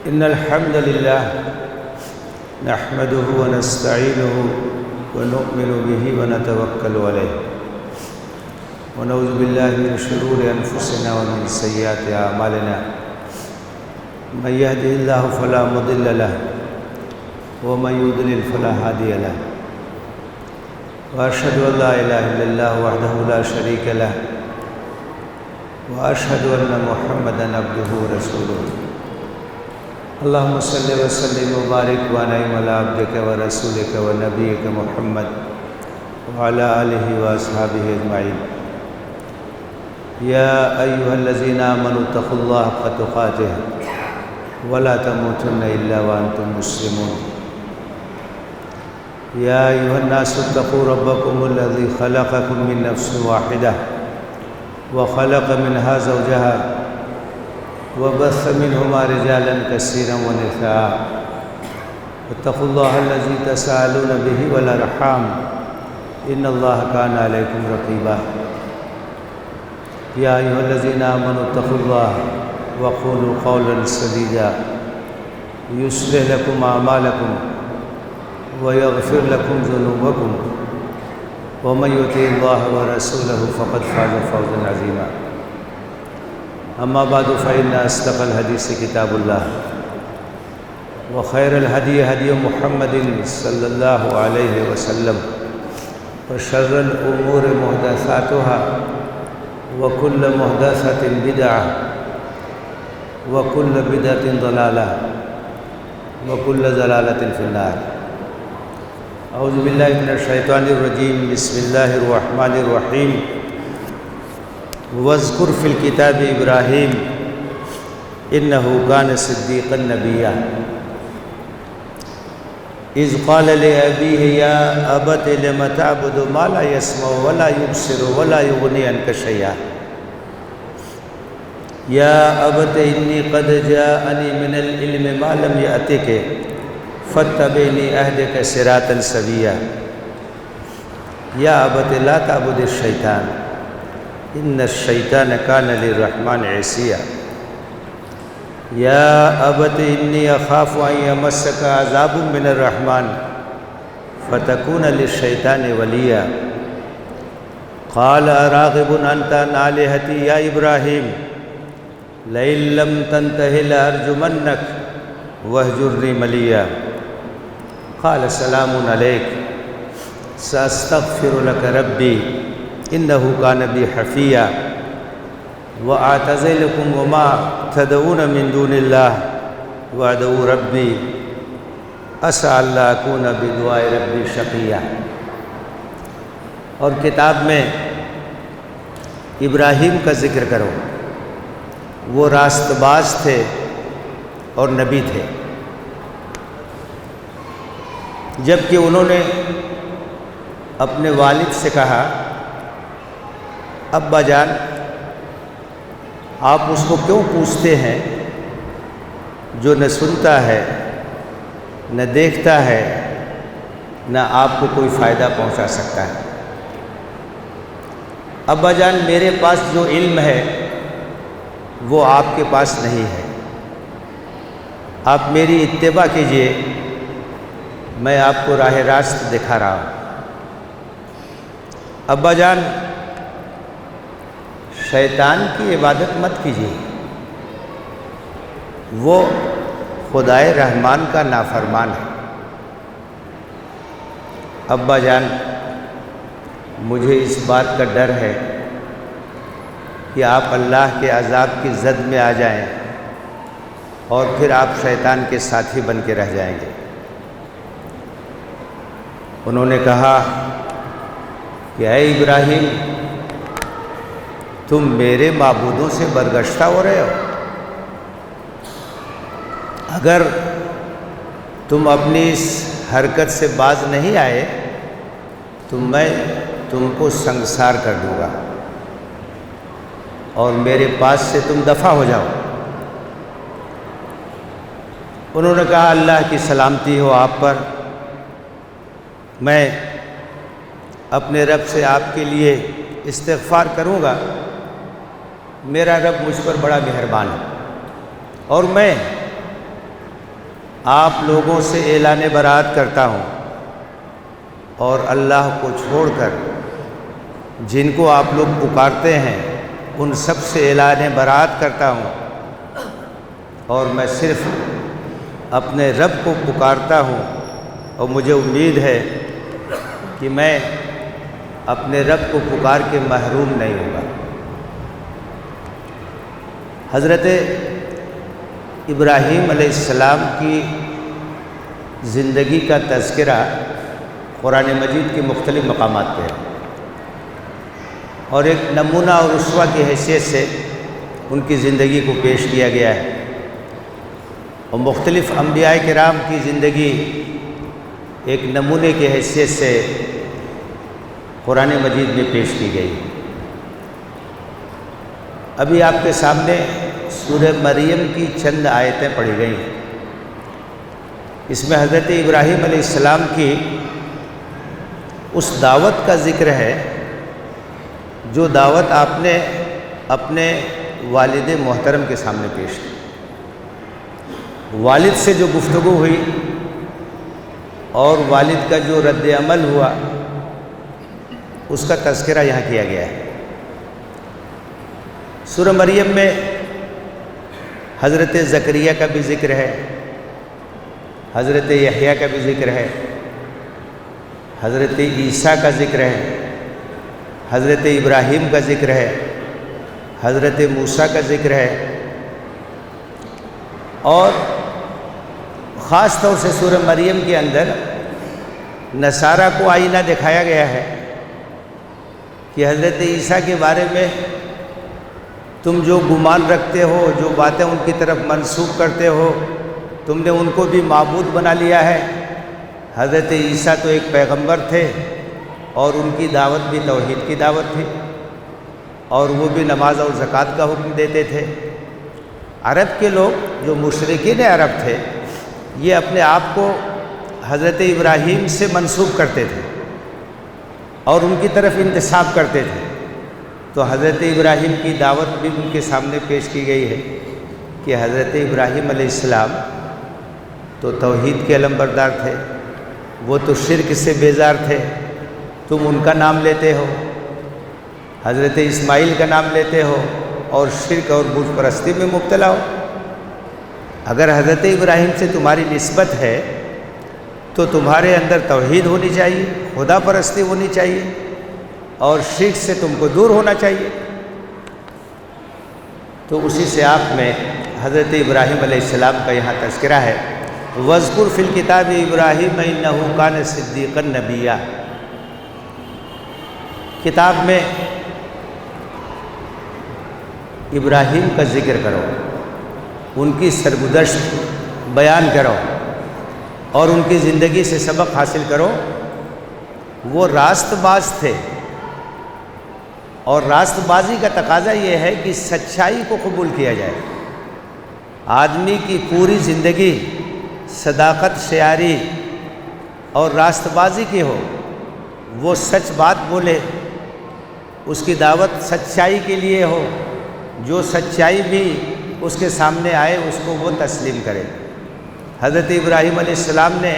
إن الحمد لله نحمده ونستعينه ونؤمن به ونتوكل عليه ونعوذ بالله من شرور أنفسنا ومن سيئات أعمالنا من يهده الله فلا مضل له ومن يضلل فلا هادي له وأشهد أن لا إله إلا الله وحده لا شريك له وأشهد أن محمدًا عبده ورسوله اللهم صل وسلم وبارك وأنعم على عبدك ورسولك ونبيك محمد وعلى آله وأصحابه أجمعين يا أيها الذين آمنوا اتقوا الله حق تقاته ولا تموتن إلا وأنتم مسلمون يا أيها الناس اتقوا ربكم الذي خلقكم من نفس واحدة وخلق منها زوجها وبث منهما رجالا كثيرا ونساء واتقوا الله الذي تساءلون به والأرحام إن الله كان عليكم رقيبا يا أيها الذين آمنوا اتقوا الله وقولوا قولا سديدا يصلح لكم أعمالكم ويغفر لكم ذنوبكم ومن يطع الله ورسوله فقد فاز فوزا عظيما أما بعد فإن أصدق الحديث كتاب الله وخير الهدي هدي محمد صلى الله عليه وسلم وشر الأمور محدثاتها وكل محدثة بدعة وكل بدعة ضلالة وكل ضلالة في النار أعوذ بالله من الشيطان الرجيم بسم الله الرحمن الرحيم واذكر في الكتاب إبراهيم إنه كان صديقا نبيا إذ قال لأبيه يا أبت لم تعبد ما لا يسمع ولا يبصر ولا يغني عنك شيئا يا أبت إني قد جاءني من العلم ما لم يأتك فاتبعني أهدك صراطا سويا يا أبت لا تعبد الشيطان إن الشيطان كان للرحمن عصيا يا أبت إني أخاف أن يمسك عذاب من الرحمن فتكون للشيطان وليا قال أراغب أنت عن آلهتي يا إبراهيم لئن لم تنته لأرجمنك واهجرني مليا قال سلام عليك سأستغفر لك ربي إنه كان بي حفيا وأعتزلكم وما تدعون من دون الله وأدعو ربي عسى ألا أكون بدعاء ربي شقيا اور کتاب میں ابراہیم کا ذکر کرو، وہ راست باز تھے اور نبی تھے، جبکہ انہوں نے اپنے والد سے کہا ابا جان آپ اس کو کیوں پوچھتے ہیں جو نہ سنتا ہے نہ دیکھتا ہے نہ آپ کو کوئی فائدہ پہنچا سکتا ہے۔ ابا جان میرے پاس جو علم ہے وہ آپ کے پاس نہیں ہے، آپ میری اتباع کیجئے، میں آپ کو راہ راست دکھا رہا ہوں۔ ابا جان شیطان کی عبادت مت کیجیے، وہ خدائے رحمان کا نافرمان ہے۔ ابا جان مجھے اس بات کا ڈر ہے کہ آپ اللہ کے عذاب کی زد میں آ جائیں اور پھر آپ شیطان کے ساتھی بن کے رہ جائیں گے۔ انہوں نے کہا کہ اے ابراہیم تم میرے معبودوں سے برگشتہ ہو رہے ہو، اگر تم اپنی اس حرکت سے باز نہیں آئے تو میں تم کو سنگسار کر دوں گا اور میرے پاس سے تم دفع ہو جاؤ۔ انہوں نے کہا اللہ کی سلامتی ہو آپ پر، میں اپنے رب سے آپ کے لیے استغفار کروں گا، میرا رب مجھ پر بڑا مہربان ہے اور میں آپ لوگوں سے اعلان برات کرتا ہوں اور اللہ کو چھوڑ کر جن کو آپ لوگ پکارتے ہیں ان سب سے اعلان برات کرتا ہوں، اور میں صرف اپنے رب کو پکارتا ہوں، اور مجھے امید ہے کہ میں اپنے رب کو پکار کے محروم نہیں ہوگا۔ حضرت ابراہیم علیہ السلام کی زندگی کا تذکرہ قرآن مجید کے مختلف مقامات پہ ہے، اور ایک نمونہ اور اسوہ کی حیثیت سے ان کی زندگی کو پیش کیا گیا ہے، اور مختلف انبیاء کرام کی زندگی ایک نمونے کی حیثیت سے قرآن مجید میں پیش کی گئی۔ ابھی آپ کے سامنے سورہ مریم کی چند آیتیں پڑھی گئیں۔ اس میں حضرت ابراہیم علیہ السلام کی اس دعوت کا ذکر ہے جو دعوت آپ نے اپنے والد محترم کے سامنے پیش کی۔ والد سے جو گفتگو ہوئی اور والد کا جو رد عمل ہوا، اس کا تذکرہ یہاں کیا گیا ہے۔ سورہ مریم میں حضرت زکریا کا بھی ذکر ہے، حضرت یحییٰ کا بھی ذکر ہے، حضرت عیسیٰ کا ذکر ہے، حضرت ابراہیم کا ذکر ہے، حضرت موسیٰ کا ذکر ہے، اور خاص طور سے سورہ مریم کے اندر نصارہ کو آئینہ دکھایا گیا ہے کہ حضرت عیسیٰ کے بارے میں تم جو گمان رکھتے ہو، جو باتیں ان کی طرف منسوب کرتے ہو، تم نے ان کو بھی معبود بنا لیا ہے۔ حضرت عیسیٰ تو ایک پیغمبر تھے، اور ان کی دعوت بھی توحید کی دعوت تھی، اور وہ بھی نماز اور زکوٰۃ کا حکم دیتے تھے۔ عرب کے لوگ جو مشرکین عرب تھے، یہ اپنے آپ کو حضرت ابراہیم سے منسوب کرتے تھے اور ان کی طرف انتساب کرتے تھے، تو حضرت ابراہیم کی دعوت بھی ان کے سامنے پیش کی گئی ہے کہ حضرت ابراہیم علیہ السلام تو توحید کے علمبردار تھے، وہ تو شرک سے بیزار تھے، تم ان کا نام لیتے ہو، حضرت اسماعیل کا نام لیتے ہو اور شرک اور بت پرستی میں مبتلا ہو۔ اگر حضرت ابراہیم سے تمہاری نسبت ہے تو تمہارے اندر توحید ہونی چاہیے، خدا پرستی ہونی چاہیے، اور شرک سے تم کو دور ہونا چاہیے۔ تو اسی سے آپ میں حضرت ابراہیم علیہ السلام کا یہاں تذکرہ ہے۔ وَاذْكُرْ فِي الْكِتَابِ إِبْرَاهِيمَ إِنَّهُ كَانَ صِدِّيقًا نَبِيًّا، کتاب میں ابراہیم کا ذکر کرو، ان کی سرگزشت بیان کرو، اور ان کی زندگی سے سبق حاصل کرو۔ وہ راست باز تھے، اور راست بازی کا تقاضا یہ ہے کہ سچائی کو قبول کیا جائے۔ آدمی کی پوری زندگی صداقت، شیاری اور راست بازی کی ہو، وہ سچ بات بولے، اس کی دعوت سچائی کے لیے ہو، جو سچائی بھی اس کے سامنے آئے اس کو وہ تسلیم کرے۔ حضرت ابراہیم علیہ السلام نے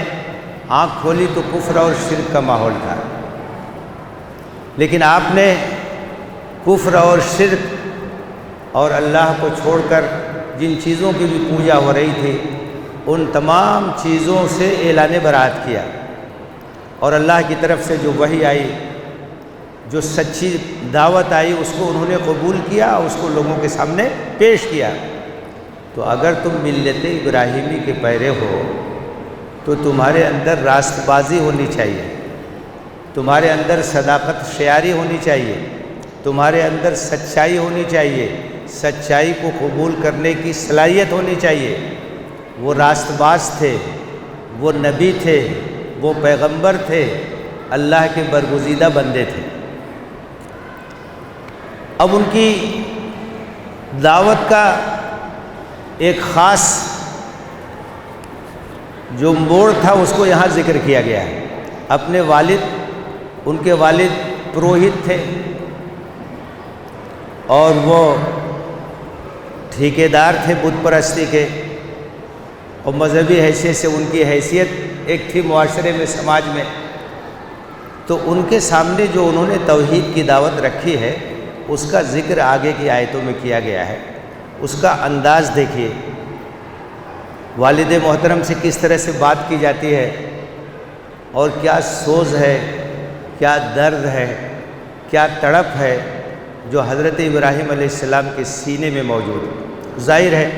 آنکھ کھولی تو کفر اور شرک کا ماحول تھا، لیکن آپ نے کفر اور شرک اور اللہ کو چھوڑ کر جن چیزوں کی بھی پوجا ہو رہی تھی، ان تمام چیزوں سے اعلان برات کیا، اور اللہ کی طرف سے جو وحی آئی، جو سچی دعوت آئی، اس کو انہوں نے قبول کیا، اس کو لوگوں کے سامنے پیش کیا۔ تو اگر تم ملت ابراہیمی کے پیرے ہو تو تمہارے اندر راست بازی ہونی چاہیے، تمہارے اندر صداقت، شیاری ہونی چاہیے، تمہارے اندر سچائی ہونی چاہیے، سچائی کو قبول کرنے کی صلاحیت ہونی چاہیے۔ وہ راست باز تھے، وہ نبی تھے، وہ پیغمبر تھے، اللہ کے برگزیدہ بندے تھے۔ اب ان کی دعوت کا ایک خاص جو موڑ تھا اس کو یہاں ذکر کیا گیا ہے۔ اپنے والد، ان کے والد پروہت تھے، اور وہ ٹھیکیدار تھے بت پرستی کے، اور مذہبی حیثیت سے ان کی حیثیت ایک تھی معاشرے میں، سماج میں، تو ان کے سامنے جو انہوں نے توحید کی دعوت رکھی ہے اس کا ذکر آگے کی آیتوں میں کیا گیا ہے۔ اس کا انداز دیکھیے، والد محترم سے کس طرح سے بات کی جاتی ہے، اور کیا سوز ہے، کیا درد ہے، کیا تڑپ ہے جو حضرت ابراہیم علیہ السلام کے سینے میں موجود ہے۔ ظاہر ہے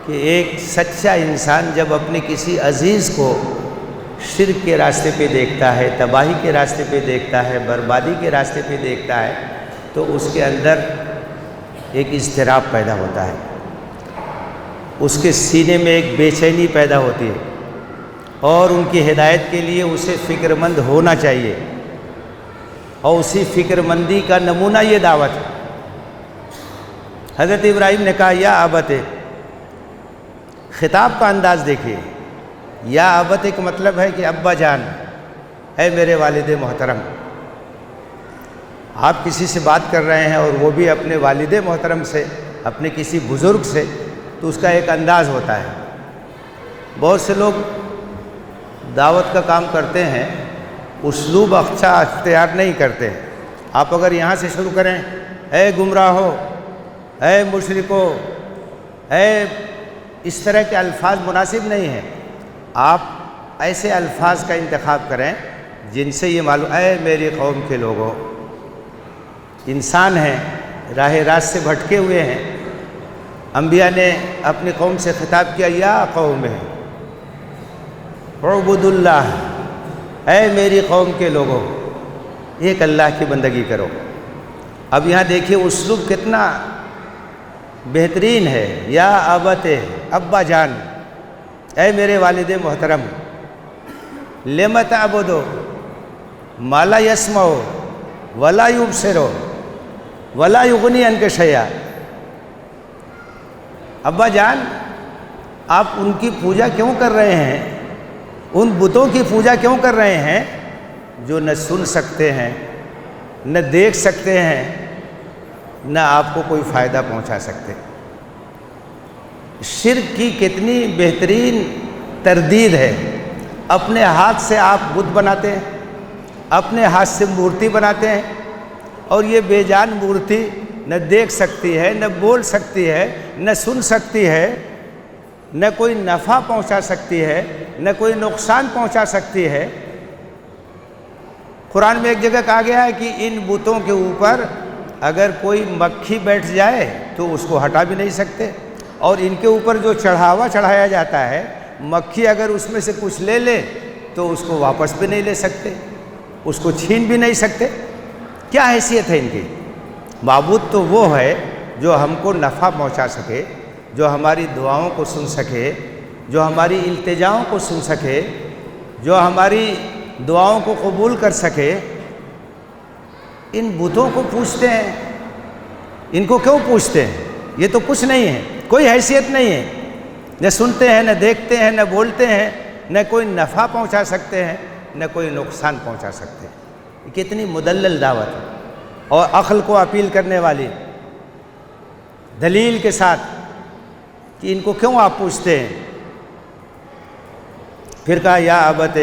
کہ ایک سچا انسان جب اپنے کسی عزیز کو شرک کے راستے پہ دیکھتا ہے، تباہی کے راستے پہ دیکھتا ہے، بربادی کے راستے پہ دیکھتا ہے، تو اس کے اندر ایک اضطراب پیدا ہوتا ہے، اس کے سینے میں ایک بے چینی پیدا ہوتی ہے، اور ان کی ہدایت کے لیے اسے فکر مند ہونا چاہیے، اور اسی فکر مندی کا نمونہ یہ دعوت ہے۔ حضرت ابراہیم نے کہا یا ابت، خطاب کا انداز دیکھیے، یا ابت کا مطلب ہے کہ ابا جان، اے میرے والد محترم۔ آپ کسی سے بات کر رہے ہیں اور وہ بھی اپنے والد محترم سے، اپنے کسی بزرگ سے، تو اس کا ایک انداز ہوتا ہے۔ بہت سے لوگ دعوت کا کام کرتے ہیں، اسلوب اچھا اختیار نہیں کرتے۔ آپ اگر یہاں سے شروع کریں، اے گمراہو، اے مشرکو، اے، اس طرح کے الفاظ مناسب نہیں ہیں۔ آپ ایسے الفاظ کا انتخاب کریں جن سے یہ معلوم، اے میری قوم کے لوگوں، انسان ہیں، راہ راست سے بھٹکے ہوئے ہیں۔ انبیاء نے اپنی قوم سے خطاب کیا، یا قوم ہے اعبدوا اللہ، اے میری قوم کے لوگوں، ایک اللہ کی بندگی کرو۔ اب یہاں دیکھیے اسلوب کتنا بہترین ہے، یا ابت، ابا جان، اے میرے والد محترم، لم تعبدو ما لا یسمع ولا یبصر ولا یغنی عنک شیئا۔ ابا جان، آپ ان کی پوجا کیوں کر رہے ہیں، ان بتوں کی پوجا کیوں کر رہے ہیں جو نہ سن سکتے ہیں، نہ دیکھ سکتے ہیں، نہ آپ کو کوئی فائدہ پہنچا سکتے۔ شرک کی کتنی بہترین تردید ہے۔ اپنے ہاتھ سے آپ بت بناتے ہیں، اپنے ہاتھ سے مورتی بناتے ہیں، اور یہ بے جان مورتی نہ دیکھ سکتی ہے، نہ بول سکتی ہے، نہ سن سکتی ہے، نہ کوئی نفع پہنچا سکتی ہے، نہ کوئی نقصان پہنچا سکتی ہے۔ قرآن میں ایک جگہ کہا گیا ہے کہ ان بتوں کے اوپر اگر کوئی مکھی بیٹھ جائے تو اس کو ہٹا بھی نہیں سکتے، اور ان کے اوپر جو چڑھاوا چڑھایا جاتا ہے، مکھی اگر اس میں سے کچھ لے لے تو اس کو واپس بھی نہیں لے سکتے، اس کو چھین بھی نہیں سکتے۔ کیا حیثیت ہے ان کی؟ معبود تو وہ ہے جو ہم کو نفع پہنچا سکے، جو ہماری دعاؤں کو سن سکے، جو ہماری التجاؤں کو سن سکے، جو ہماری دعاؤں کو قبول کر سکے۔ ان بتوں کو پوچھتے ہیں، ان کو کیوں پوچھتے ہیں؟ یہ تو کچھ نہیں ہے، کوئی حیثیت نہیں ہے، نہ سنتے ہیں، نہ دیکھتے ہیں، نہ بولتے ہیں، نہ کوئی نفع پہنچا سکتے ہیں، نہ کوئی نقصان پہنچا سکتے ہیں۔ یہ کتنی مدلل دعوت ہے، اور عقل کو اپیل کرنے والی، دلیل کے ساتھ کہ ان کو کیوں آپ پوچھتے ہیں۔ پھر کہا یا ابت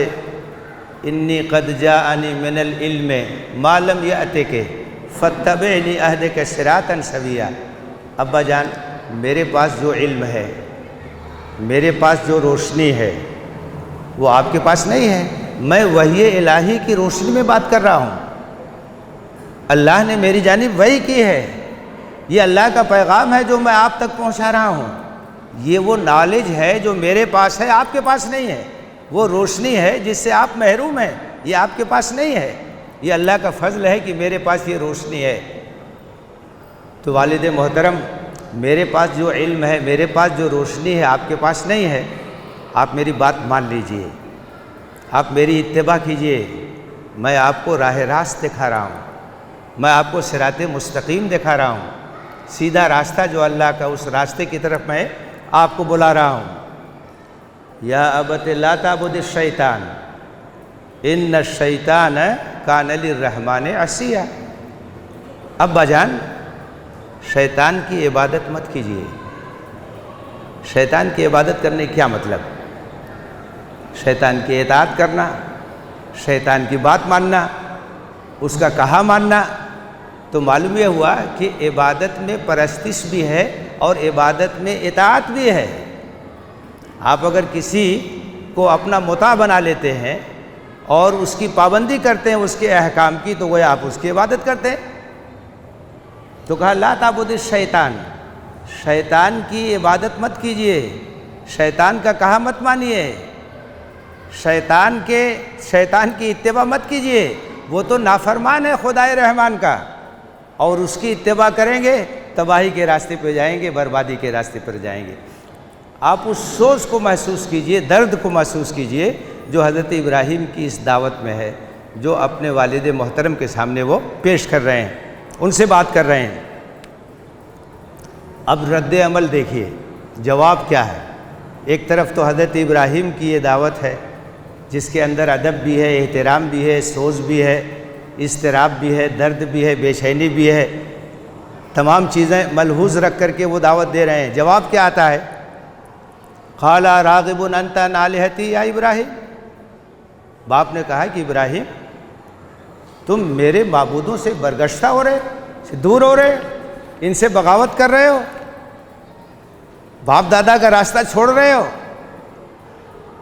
انی قد جاءنی من العلم ما لم یأتک فاتبعنی اہدک صراطا سویا۔ ابا جان، میرے پاس جو علم ہے، میرے پاس جو روشنی ہے، وہ آپ کے پاس نہیں ہے۔ میں وحی الہی کی روشنی میں بات کر رہا ہوں، اللہ نے میری جانب وحی کی ہے، یہ اللہ کا پیغام ہے جو میں آپ تک پہنچا رہا ہوں۔ یہ وہ نالج ہے جو میرے پاس ہے، آپ کے پاس نہیں ہے۔ وہ روشنی ہے جس سے آپ محروم ہیں، یہ آپ کے پاس نہیں ہے۔ یہ اللہ کا فضل ہے کہ میرے پاس یہ روشنی ہے۔ تو والد محترم، میرے پاس جو علم ہے، میرے پاس جو روشنی ہے، آپ کے پاس نہیں ہے۔ آپ میری بات مان لیجئے، آپ میری اتباع کیجئے۔ میں آپ کو راہ راست دکھا رہا ہوں، میں آپ کو صراط مستقیم دکھا رہا ہوں، سیدھا راستہ جو اللہ کا، اس راستے کی طرف میں آپ کو بلا رہا ہوں۔ یا ابت لا تعبد الشیطان ان الشیطان کان للرحمن عصیا۔ ابا جان، شیطان کی عبادت مت کیجیے، شیطان کی عبادت کرنے کیا مطلب؟ شیطان کی اطاعت کرنا، شیطان کی بات ماننا، اس کا کہا ماننا۔ تو معلوم یہ ہوا کہ عبادت میں پرستش بھی ہے اور عبادت میں اطاعت بھی ہے۔ آپ اگر کسی کو اپنا مطاع بنا لیتے ہیں اور اس کی پابندی کرتے ہیں اس کے احکام کی، تو وہ آپ اس کی عبادت کرتے ہیں۔ تو کہا لا تعبد الشیطان، شیطان کی عبادت مت کیجئے، شیطان کا کہا مت مانیے، شیطان کی اتباع مت کیجئے، وہ تو نافرمان ہے خدائے رحمان کا، اور اس کی اتباع کریں گے تباہی کے راستے پہ جائیں گے، بربادی کے راستے پر جائیں گے۔ آپ اس سوز کو محسوس کیجئے، درد کو محسوس کیجئے جو حضرت ابراہیم کی اس دعوت میں ہے، جو اپنے والد محترم کے سامنے وہ پیش کر رہے ہیں، ان سے بات کر رہے ہیں۔ اب رد عمل دیکھیے، جواب کیا ہے۔ ایک طرف تو حضرت ابراہیم کی یہ دعوت ہے جس کے اندر ادب بھی ہے، احترام بھی ہے، سوز بھی ہے، اضطراب بھی ہے، درد بھی ہے، بے چینی بھی ہے، تمام چیزیں ملحوظ رکھ کر کے وہ دعوت دے رہے ہیں۔ جواب کیا آتا ہے؟ قال راغب انت عن آلہتی یا ابراہیم، باپ نے کہا کہ ابراہیم تم میرے معبودوں سے برگشتہ ہو رہے، دور ہو رہے، ان سے بغاوت کر رہے ہو، باپ دادا کا راستہ چھوڑ رہے ہو۔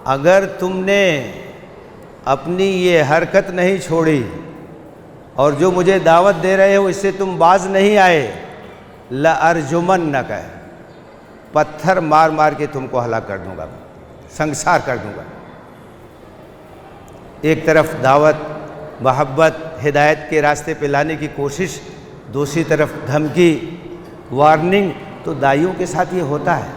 اگر تم نے اپنی یہ حرکت نہیں چھوڑی اور جو مجھے دعوت دے رہے ہو اس سے تم باز نہیں آئے، لَأَرْجُمَنَّكَ، پتھر مار مار کے تم کو ہلاک کر دوں گا، سنگسار کر دوں گا۔ ایک طرف دعوت، محبت، ہدایت کے راستے پہ لانے کی کوشش، دوسری طرف دھمکی، وارننگ۔ تو داعیوں کے ساتھ یہ ہوتا ہے،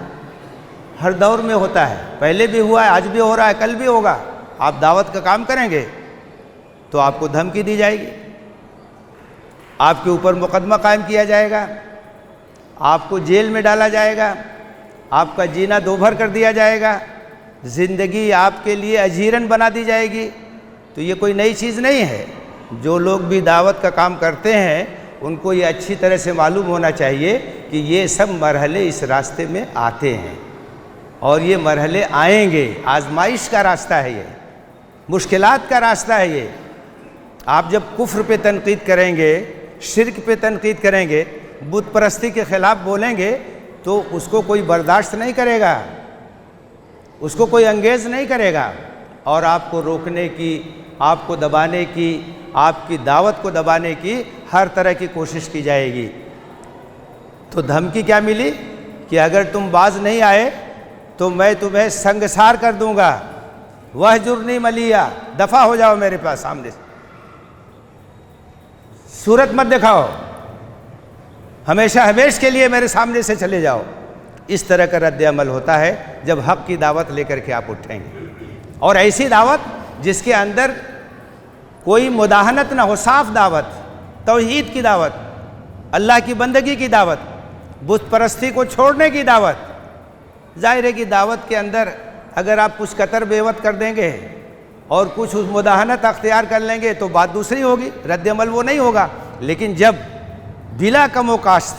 ہر دور میں ہوتا ہے، پہلے بھی ہوا ہے، آج بھی ہو رہا ہے، کل بھی ہوگا۔ آپ دعوت کا کام کریں گے تو آپ کو دھمکی دی جائے گی، آپ کے اوپر مقدمہ قائم کیا جائے گا، آپ کو جیل میں ڈالا جائے گا، آپ کا جینا دوبھر کر دیا جائے گا، زندگی آپ کے لیے اجیرن بنا دی جائے گی۔ تو یہ کوئی نئی چیز نہیں ہے۔ جو لوگ بھی دعوت کا کام کرتے ہیں ان کو یہ اچھی طرح سے معلوم ہونا چاہیے کہ یہ سب مرحلے اس راستے میں آتے ہیں اور یہ مرحلے آئیں گے۔ آزمائش کا راستہ ہے، یہ مشکلات کا راستہ ہے۔ یہ آپ جب کفر پہ تنقید کریں گے، شرک پہ تنقید کریں گے، بت پرستی کے خلاف بولیں گے تو اس کو کوئی برداشت نہیں کرے گا، اس کو کوئی انگیز نہیں کرے گا، اور آپ کو روکنے کی، آپ کو دبانے کی، آپ کی دعوت کو دبانے کی ہر طرح کی کوشش کی جائے گی۔ تو دھمکی کیا ملی کہ اگر تم باز نہیں آئے تو میں تمہیں سنگسار کر دوں گا، وَاہْجُرْنِی مَلِیًّا، دفع ہو جاؤ میرے پاس، سامنے سے صورت مت دکھاؤ، ہمیشہ ہمیش کے لیے میرے سامنے سے چلے جاؤ۔ اس طرح کا رد عمل ہوتا ہے جب حق کی دعوت لے کر کے آپ اٹھیں گے، اور ایسی دعوت جس کے اندر کوئی مداہنت نہ ہو، صاف دعوت، توحید کی دعوت، اللہ کی بندگی کی دعوت، بت پرستی کو چھوڑنے کی دعوت۔ ظاہر ہے کہ دعوت کے اندر اگر آپ کچھ قطر بیوت کر دیں گے اور کچھ مداہنت اختیار کر لیں گے تو بات دوسری ہوگی، رد عمل وہ نہیں ہوگا۔ لیکن جب بلا کم و کاشت،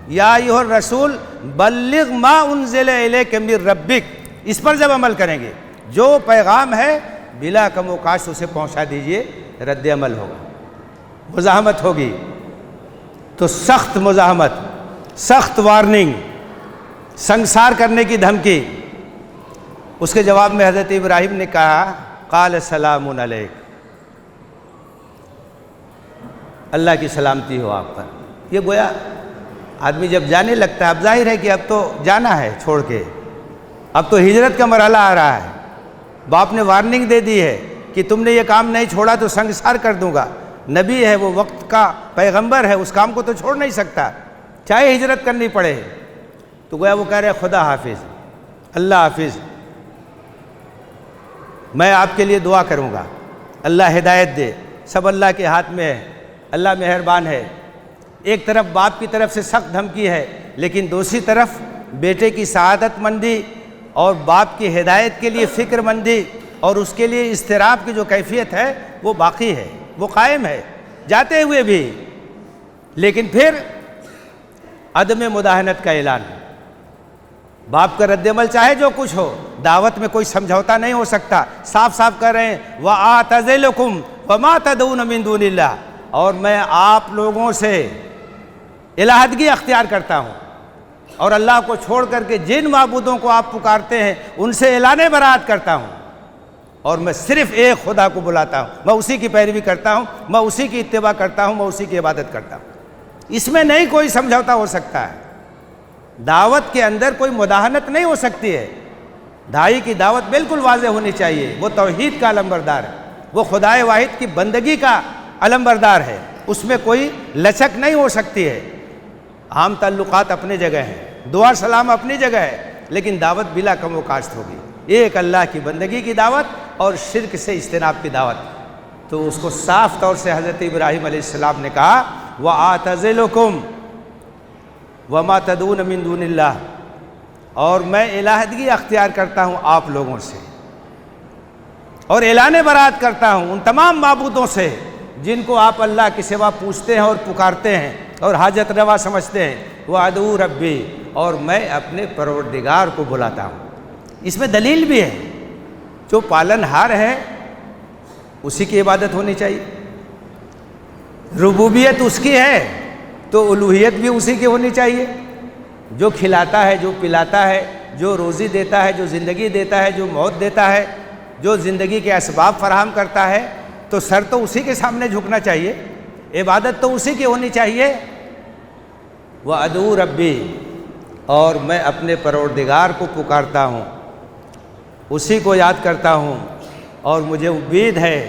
یا ایھا الرسول بلغ ما انزل الیک من ربک، اس پر جب عمل کریں گے، جو پیغام ہے بلا کم و کاشت اسے پہنچا دیجئے، رد عمل ہوگا، مزاحمت ہوگی۔ تو سخت مزاحمت، سخت وارننگ، سنگسار کرنے کی دھمکی۔ اس کے جواب میں حضرت ابراہیم نے کہا قال سلام علیک، اللہ کی سلامتی ہو آپ پر۔ یہ گویا آدمی جب جانے لگتا ہے، اب ظاہر ہے کہ اب تو جانا ہے چھوڑ کے، اب تو ہجرت کا مرحلہ آ رہا ہے۔ باپ نے وارننگ دے دی ہے کہ تم نے یہ کام نہیں چھوڑا تو سنگسار کر دوں گا۔ نبی ہے، وہ وقت کا پیغمبر ہے، اس کام کو تو چھوڑ نہیں سکتا، چاہے ہجرت کرنی پڑے۔ تو گویا وہ کہہ رہے خدا حافظ، اللہ حافظ، میں آپ کے لیے دعا کروں گا، اللہ ہدایت دے، سب اللہ کے ہاتھ میں ہے، اللہ مہربان ہے۔ ایک طرف باپ کی طرف سے سخت دھمکی ہے، لیکن دوسری طرف بیٹے کی سعادت مندی اور باپ کی ہدایت کے لیے فکر مندی اور اس کے لیے اضطراب کی جو کیفیت ہے وہ باقی ہے، وہ قائم ہے جاتے ہوئے بھی۔ لیکن پھر عدم مداہنت کا اعلان، باپ کا رد عمل چاہے جو کچھ ہو، دعوت میں کوئی سمجھوتا نہیں ہو سکتا۔ صاف صاف کہہ رہے ہیں وَآتَزِلُكُمْ وَمَا تَدْعُونَ مِن دُونِ اللَّهِ، اور میں آپ لوگوں سے علیحدگی اختیار کرتا ہوں، اور اللہ کو چھوڑ کر کے جن معبودوں کو آپ پکارتے ہیں ان سے اعلان برات کرتا ہوں، اور میں صرف ایک خدا کو بلاتا ہوں، میں اسی کی پیروی کرتا ہوں، میں اسی کی اتباع کرتا ہوں، میں اسی کی عبادت کرتا ہوں۔ اس میں نہیں کوئی سمجھوتا ہو سکتا ہے۔ دعوت کے اندر کوئی مداہنت نہیں ہو سکتی ہے۔ داعی کی دعوت بالکل واضح ہونی چاہیے، وہ توحید کا علمبردار ہے، وہ خدائے واحد کی بندگی کا علمبردار ہے، اس میں کوئی لچک نہیں ہو سکتی ہے۔ عام تعلقات اپنی جگہ ہیں، دعا سلام اپنی جگہ ہے، لیکن دعوت بلا کم و کاشت ہوگی۔ ایک اللہ کی بندگی کی دعوت اور شرک سے اجتناب کی دعوت، تو اس کو صاف طور سے حضرت ابراہیم علیہ السلام نے کہا وَآتَزِلُكُمْ وَمَا تَدْعُونَ مِن دُونِ اللَّهِ، اور میں علیحدگی اختیار کرتا ہوں آپ لوگوں سے، اور اعلان برات کرتا ہوں ان تمام معبودوں سے جن کو آپ اللہ کے سوا پوچھتے ہیں اور پکارتے ہیں اور حاجت روا سمجھتے ہیں۔ وَأَدْعُو رَبِّي، اور میں اپنے پروردگار کو بلاتا ہوں۔ اس میں دلیل بھی ہے، جو پالن ہار ہے اسی کی عبادت ہونی چاہیے، ربوبیت اس کی ہے تو الوہیت بھی اسی کی ہونی چاہیے۔ جو کھلاتا ہے، جو پلاتا ہے، جو روزی دیتا ہے، جو زندگی دیتا ہے، جو موت دیتا ہے، جو زندگی کے اسباب فراہم کرتا ہے، تو سر تو اسی کے سامنے جھکنا چاہیے، عبادت تو اسی کی ہونی چاہیے۔ وَأَدْعُو رَبِّي، اور میں اپنے پروردگار کو پکارتا ہوں، اسی کو یاد کرتا ہوں، اور مجھے امید ہے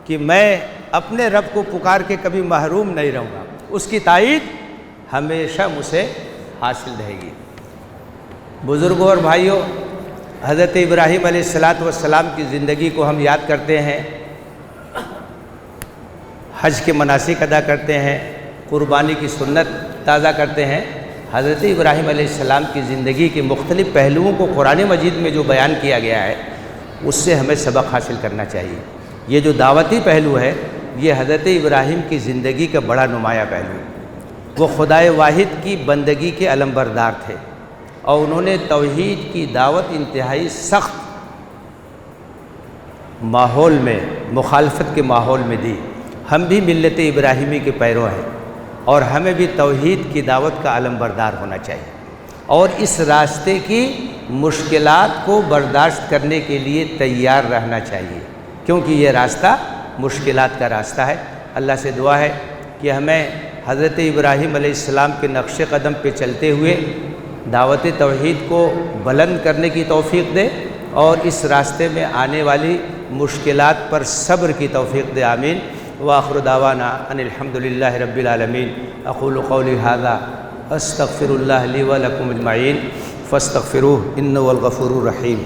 کہ میں اپنے رب کو پکار کے کبھی محروم نہیں رہوں گا، اس کی تائید ہمیشہ مجھے حاصل رہے گی۔ بزرگوں اور بھائیوں، حضرت ابراہیم علیہ السلام کی زندگی کو ہم یاد کرتے ہیں، حج کے مناسک ادا کرتے ہیں، قربانی کی سنت تازہ کرتے ہیں۔ حضرت ابراہیم علیہ السلام کی زندگی کے مختلف پہلوؤں کو قرآن مجید میں جو بیان کیا گیا ہے اس سے ہمیں سبق حاصل کرنا چاہیے۔ یہ جو دعوتی پہلو ہے یہ حضرت ابراہیم کی زندگی کا بڑا نمایاں پہلو ہے۔ وہ خدائے واحد کی بندگی کے علمبردار تھے، اور انہوں نے توحید کی دعوت انتہائی سخت ماحول میں، مخالفت کے ماحول میں دی۔ ہم بھی ملت ابراہیمی کے پیرو ہیں، اور ہمیں بھی توحید کی دعوت کا علمبردار ہونا چاہیے، اور اس راستے کی مشکلات کو برداشت کرنے کے لیے تیار رہنا چاہیے، کیونکہ یہ راستہ مشکلات کا راستہ ہے۔ اللہ سے دعا ہے کہ ہمیں حضرت ابراہیم علیہ السلام کے نقش قدم پہ چلتے ہوئے دعوت توحید کو بلند کرنے کی توفیق دے، اور اس راستے میں آنے والی مشکلات پر صبر کی توفیق دے۔ آمین۔ وآخر دعوانا ان الحمد للہ رب العالمین۔ اقول قولی ھذا استغفر اللہ لی ولکم اجمعین فاستغفروہ انہ هو الغفور الرحیم۔